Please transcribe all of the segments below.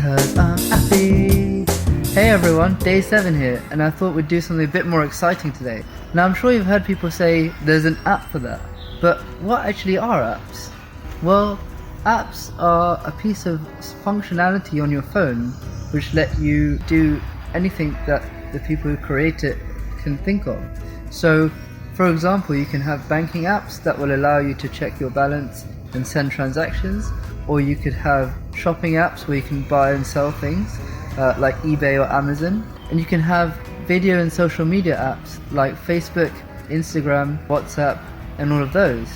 Because I'm happy. Hey everyone, day 7 here, and I thought we'd do something a bit more exciting today. Now I'm sure you've heard people say there's an app for that, but what actually are apps? Well, apps are a piece of functionality on your phone which let you do anything that the people who create it can think of. So, for example, you can have banking apps that will allow you to check your balance and send transactions, or you could have shopping apps where you can buy and sell things like eBay or Amazon, and you can have video and social media apps like Facebook, Instagram, WhatsApp, and all of those.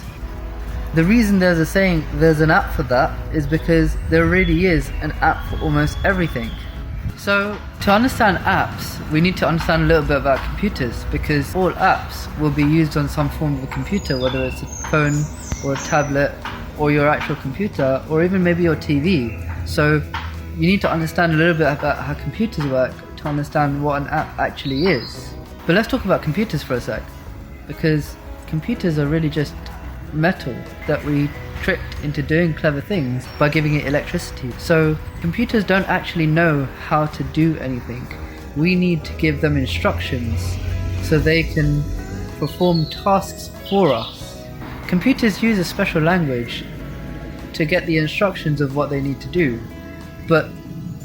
The reason there's a saying there's an app for that is because there really is an app for almost everything. So to understand apps, we need to understand a little bit about computers, because all apps will be used on some form of a computer, whether it's a phone or a tablet or your actual computer, or even maybe your TV. So you need to understand a little bit about how computers work to understand what an app actually is. But let's talk about computers for a sec, because computers are really just metal that we tricked into doing clever things by giving it electricity. So computers don't actually know how to do anything. We need to give them instructions so they can perform tasks for us. Computers use a special language to get the instructions of what they need to do, but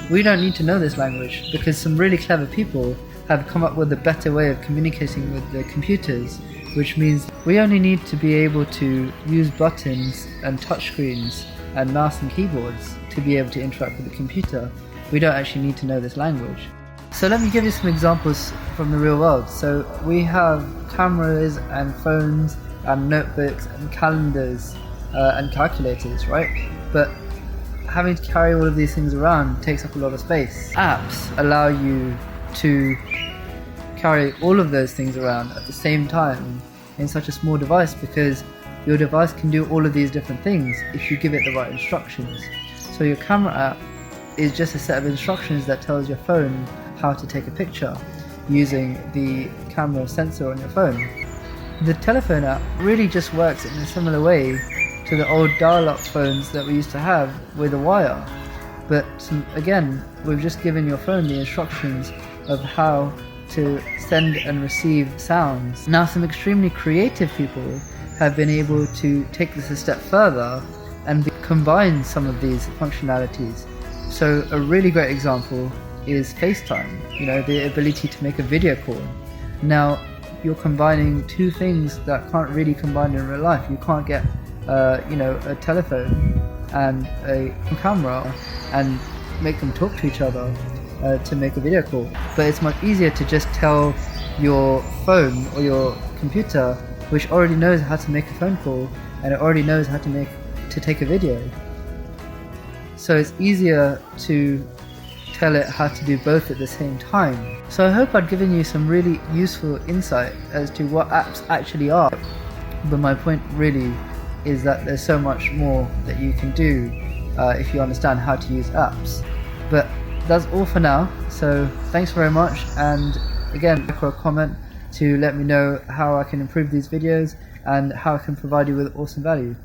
we don't need to know this language because some really clever people have come up with a better way of communicating with the computers, which means we only need to be able to use buttons and touchscreens and mouse and keyboards to be able to interact with the computer. We don't actually need to know this language. So let me give you some examples from the real world. So we have cameras and phones and notebooks and calendars and calculators, right? But having to carry all of these things around takes up a lot of space. Apps allow you to carry all of those things around at the same time in such a small device, because your device can do all of these different things if you give it the right instructions. So your camera app is just a set of instructions that tells your phone how to take a picture using the camera sensor on your phone. The telephone app really just works in a similar way to the old dial-up phones that we used to have with a wire. But again, we've just given your phone the instructions of how to send and receive sounds. Now, some extremely creative people have been able to take this a step further and combine some of these functionalities. So a really great example is FaceTime, the ability to make a video call. Now, you're combining two things that can't really combine in real life. You can't get a telephone and a camera and make them talk to each other to make a video call. But it's much easier to just tell your phone or your computer, which already knows how to make a phone call and it already knows how to take a video. So it's easier to tell it how to do both at the same time. So I hope I've given you some really useful insight as to what apps actually are. But my point really is that there's so much more that you can do if you understand how to use apps. But that's all for now, so thanks very much, and again, for a comment to let me know how I can improve these videos and how I can provide you with awesome value.